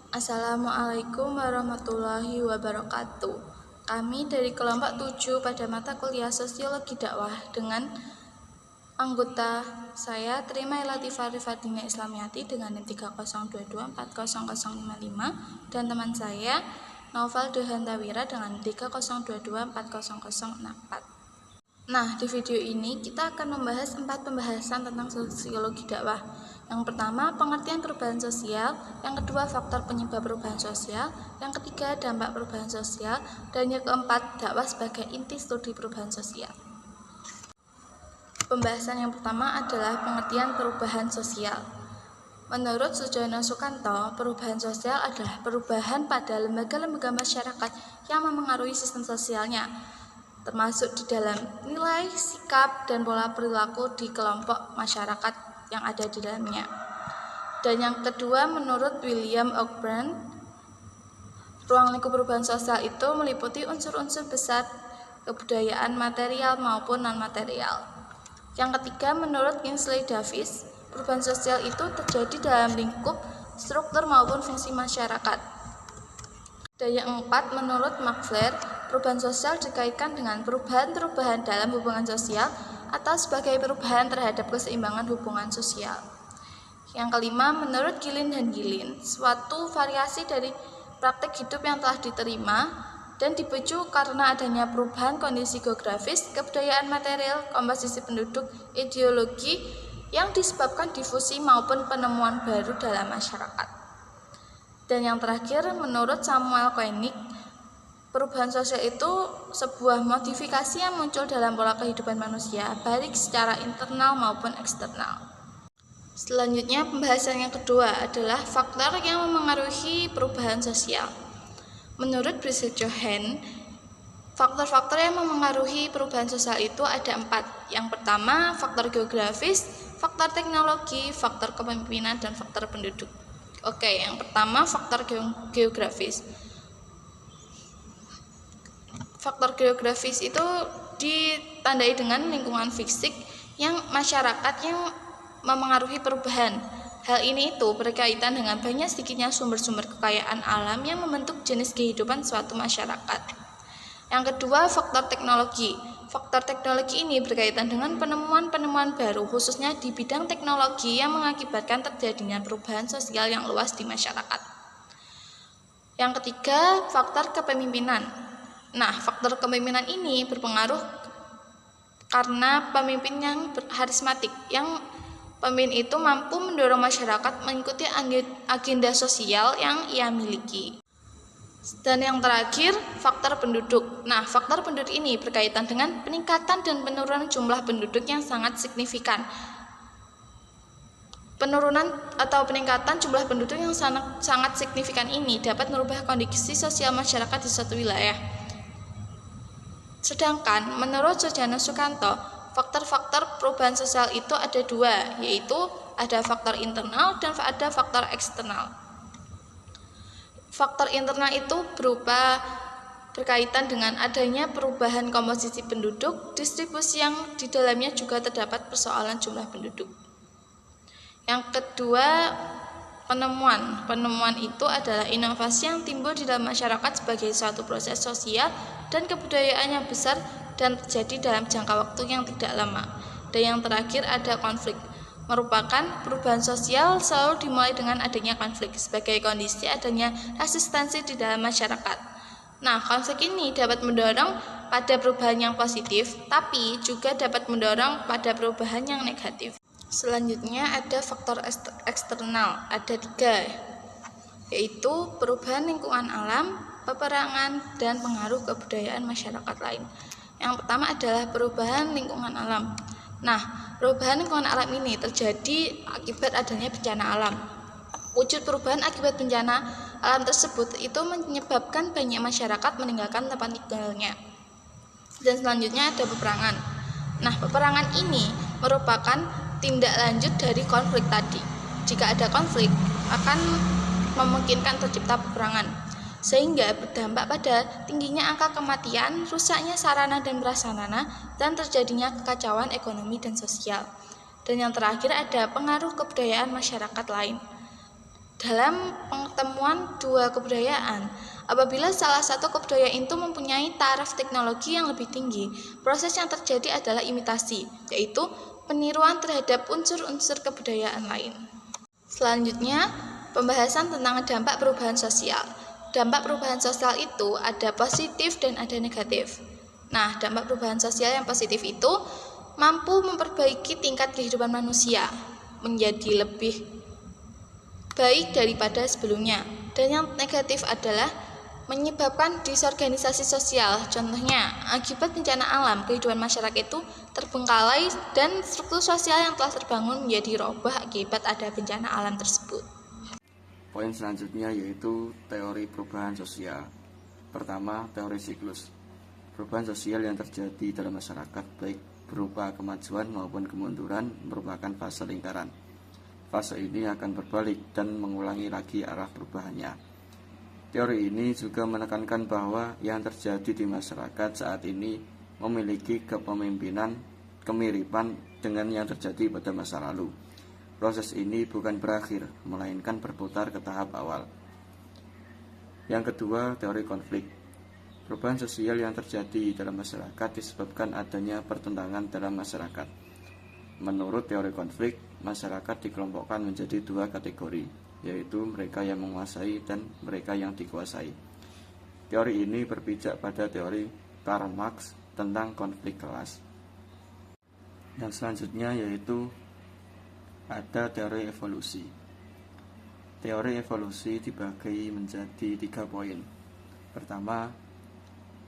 Assalamualaikum warahmatullahi wabarakatuh. Kami dari kelompok 7 pada mata kuliah Sosiologi Dakwah dengan anggota saya Trima Latifah Rifadina Islamiyati dengan NIM 302240055 dan teman saya Naufal Dohantawira dengan 302240064. Nah, di video ini kita akan membahas 4 pembahasan tentang sosiologi dakwah. Yang pertama, pengertian perubahan sosial. Yang kedua, faktor penyebab perubahan sosial. Yang ketiga, dampak perubahan sosial. Dan yang keempat, dakwah sebagai inti studi perubahan sosial. Pembahasan yang pertama adalah pengertian perubahan sosial. Menurut Sujono Sukanto, perubahan sosial adalah perubahan pada lembaga-lembaga masyarakat yang memengaruhi sistem sosialnya, termasuk di dalam nilai, sikap, dan pola perilaku di kelompok masyarakat yang ada di dalamnya. Dan yang kedua, menurut William Ogburn, ruang lingkup perubahan sosial itu meliputi unsur-unsur besar kebudayaan material maupun non-material. Yang ketiga, menurut Kingsley Davis, perubahan sosial itu terjadi dalam lingkup, struktur maupun fungsi masyarakat. Dan yang keempat, menurut Maxler, perubahan sosial dikaitkan dengan perubahan-perubahan dalam hubungan sosial atau sebagai perubahan terhadap keseimbangan hubungan sosial. Yang kelima, menurut Gilin dan Gilin, suatu variasi dari praktek hidup yang telah diterima dan dipicu karena adanya perubahan kondisi geografis, kebudayaan material, komposisi penduduk, ideologi yang disebabkan difusi maupun penemuan baru dalam masyarakat. Dan yang terakhir, menurut Samuel Koenig, perubahan sosial itu sebuah modifikasi yang muncul dalam pola kehidupan manusia, baik secara internal maupun eksternal. Selanjutnya, pembahasan yang kedua adalah faktor yang memengaruhi perubahan sosial. Menurut Brigitte Johan, faktor-faktor yang memengaruhi perubahan sosial itu ada 4. Yang pertama, faktor geografis, faktor teknologi, faktor kepemimpinan, dan faktor penduduk. Oke, yang pertama, faktor geografis. Faktor geografis itu ditandai dengan lingkungan fisik yang masyarakat yang memengaruhi perubahan. Hal ini itu berkaitan dengan banyak sedikitnya sumber-sumber kekayaan alam yang membentuk jenis kehidupan suatu masyarakat. Yang kedua, faktor teknologi. Faktor teknologi ini berkaitan dengan penemuan-penemuan baru, khususnya di bidang teknologi yang mengakibatkan terjadinya perubahan sosial yang luas di masyarakat. Yang ketiga, faktor kepemimpinan. Nah, faktor kepemimpinan ini berpengaruh karena pemimpin yang harismatik, yang pemimpin itu mampu mendorong masyarakat mengikuti agenda sosial yang ia miliki. Dan yang terakhir, faktor penduduk. Nah, faktor penduduk ini berkaitan dengan peningkatan dan penurunan jumlah penduduk yang sangat signifikan. Penurunan atau peningkatan jumlah penduduk yang sangat signifikan ini dapat merubah kondisi sosial masyarakat di suatu wilayah. Sedangkan menurut Sujono Sukanto, faktor-faktor perubahan sosial itu ada 2, yaitu ada faktor internal dan ada faktor eksternal. Faktor internal itu berupa berkaitan dengan adanya perubahan komposisi penduduk, distribusi yang di dalamnya juga terdapat persoalan jumlah penduduk. Yang kedua, penemuan. Penemuan itu adalah inovasi yang timbul di dalam masyarakat sebagai suatu proses sosial dan kebudayaan yang besar dan terjadi dalam jangka waktu yang tidak lama. Dan yang terakhir ada konflik. Merupakan perubahan sosial selalu dimulai dengan adanya konflik sebagai kondisi adanya resistensi di dalam masyarakat. Nah, konflik ini dapat mendorong pada perubahan yang positif, tapi juga dapat mendorong pada perubahan yang negatif. Selanjutnya ada faktor eksternal, ada 3, yaitu perubahan lingkungan alam, peperangan, dan pengaruh kebudayaan masyarakat lain. Yang pertama adalah perubahan lingkungan alam. Nah, perubahan lingkungan alam ini terjadi akibat adanya bencana alam. Wujud perubahan akibat bencana alam tersebut itu menyebabkan banyak masyarakat meninggalkan tempat tinggalnya. Dan selanjutnya ada peperangan. Nah, peperangan ini merupakan tindak lanjut dari konflik tadi. Jika ada konflik, akan memungkinkan tercipta peperangan, sehingga berdampak pada tingginya angka kematian, rusaknya sarana dan prasarana, dan terjadinya kekacauan ekonomi dan sosial. Dan yang terakhir ada pengaruh kebudayaan masyarakat lain. dalam pertemuan dua kebudayaan. Apabila salah satu kebudayaan itu mempunyai taraf teknologi yang lebih tinggi, proses yang terjadi adalah imitasi, yaitu peniruan terhadap unsur-unsur kebudayaan lain. Selanjutnya, pembahasan tentang dampak perubahan sosial. Dampak perubahan sosial itu ada positif dan ada negatif. Nah, dampak perubahan sosial yang positif itu mampu memperbaiki tingkat kehidupan manusia menjadi lebih baik daripada sebelumnya. Dan yang negatif adalah menyebabkan disorganisasi sosial. Contohnya, akibat bencana alam, kehidupan masyarakat itu terbengkalai dan struktur sosial yang telah terbangun menjadi roboh akibat ada bencana alam tersebut. Poin selanjutnya yaitu teori perubahan sosial. Pertama, teori siklus. Perubahan sosial yang terjadi dalam masyarakat baik berupa kemajuan maupun kemunduran merupakan fase lingkaran. Fase ini akan berbalik dan mengulangi lagi arah perubahannya. Teori ini juga menekankan bahwa yang terjadi di masyarakat saat ini memiliki kepemimpinan kemiripan dengan yang terjadi pada masa lalu. Proses ini bukan berakhir, melainkan berputar ke tahap awal. Yang kedua, teori konflik. Perubahan sosial yang terjadi dalam masyarakat disebabkan adanya pertentangan dalam masyarakat. Menurut teori konflik, masyarakat dikelompokkan menjadi dua kategori, yaitu mereka yang menguasai dan mereka yang dikuasai. Teori ini berpijak pada teori Karl Marx tentang konflik kelas. Yang selanjutnya yaitu ada teori evolusi. Teori evolusi dibagi menjadi 3 poin. Pertama,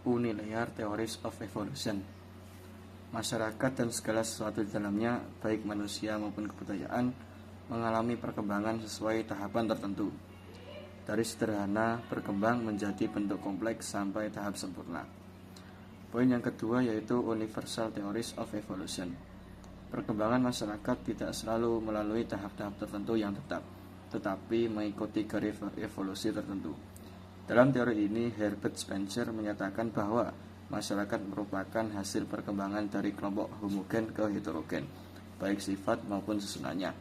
Unilinear Theories of Evolution. Masyarakat dan segala sesuatu di dalamnya, baik manusia maupun kebudayaan, mengalami perkembangan sesuai tahapan tertentu. Dari sederhana berkembang menjadi bentuk kompleks sampai tahap sempurna. Poin yang kedua yaitu Universal Theories of Evolution. Perkembangan masyarakat tidak selalu melalui tahap-tahap tertentu yang tetap, tetapi mengikuti garis evolusi tertentu. Dalam teori ini, Herbert Spencer menyatakan bahwa masyarakat merupakan hasil perkembangan dari kelompok homogen ke heterogen, baik sifat maupun susunannya.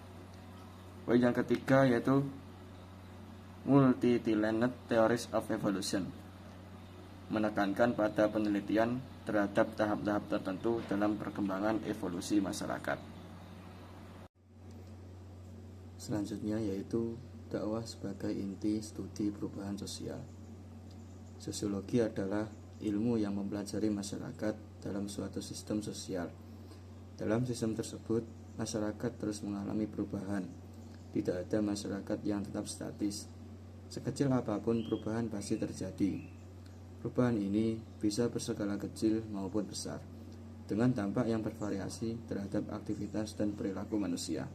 Poin yang ketiga yaitu Multi-Linear Theories of Evolution, menekankan pada penelitian terhadap tahap-tahap tertentu dalam perkembangan evolusi masyarakat. Selanjutnya yaitu dakwah sebagai inti studi perubahan sosial. Sosiologi adalah ilmu yang mempelajari masyarakat dalam suatu sistem sosial. Dalam sistem tersebut, masyarakat terus mengalami perubahan. Tidak ada masyarakat yang tetap statis. Sekecil apapun perubahan pasti terjadi. Perubahan ini bisa berskala kecil maupun besar, dengan dampak yang bervariasi terhadap aktivitas dan perilaku manusia.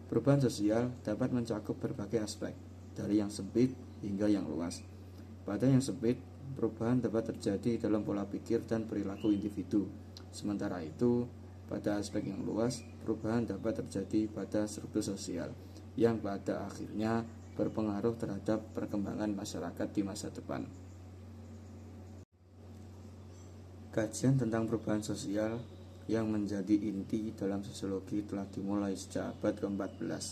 Perubahan sosial dapat mencakup berbagai aspek, dari yang sempit hingga yang luas. Pada yang sempit, perubahan dapat terjadi dalam pola pikir dan perilaku individu. Sementara itu, pada aspek yang luas, perubahan dapat terjadi pada struktur sosial, yang pada akhirnya berpengaruh terhadap perkembangan masyarakat di masa depan. Kajian tentang perubahan sosial yang menjadi inti dalam sosiologi telah dimulai sejak abad ke-14.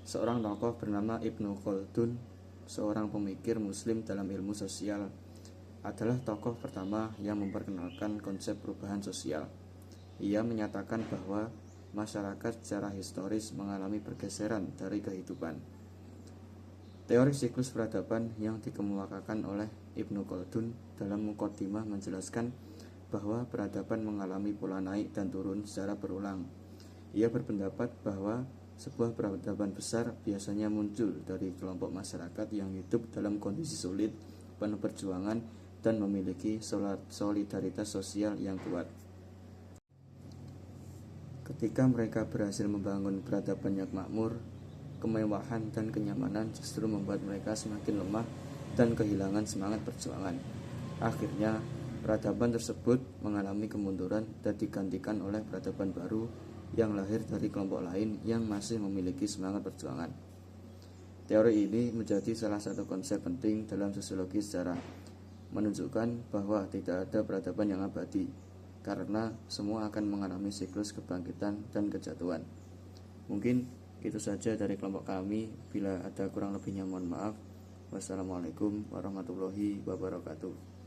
Seorang tokoh bernama Ibnu Khaldun, seorang pemikir muslim dalam ilmu sosial, adalah tokoh pertama yang memperkenalkan konsep perubahan sosial. Ia menyatakan bahwa masyarakat secara historis mengalami pergeseran dari kehidupan. Teori siklus peradaban yang dikemukakan oleh Ibnu Khaldun dalam Muqaddimah menjelaskan bahwa peradaban mengalami pola naik dan turun secara berulang. Ia berpendapat bahwa sebuah peradaban besar biasanya muncul dari kelompok masyarakat yang hidup dalam kondisi sulit, penuh perjuangan, dan memiliki solidaritas sosial yang kuat. Ketika mereka berhasil membangun peradaban yang makmur, kemewahan dan kenyamanan justru membuat mereka semakin lemah dan kehilangan semangat perjuangan. Akhirnya, peradaban tersebut mengalami kemunduran dan digantikan oleh peradaban baru yang lahir dari kelompok lain yang masih memiliki semangat perjuangan. Teori ini menjadi salah satu konsep penting dalam sosiologi sejarah, menunjukkan bahwa tidak ada peradaban yang abadi, karena semua akan mengalami siklus kebangkitan dan kejatuhan. Mungkin Itu saja dari kelompok kami. Bila ada kurang lebihnya mohon maaf. Wassalamualaikum warahmatullahi wabarakatuh.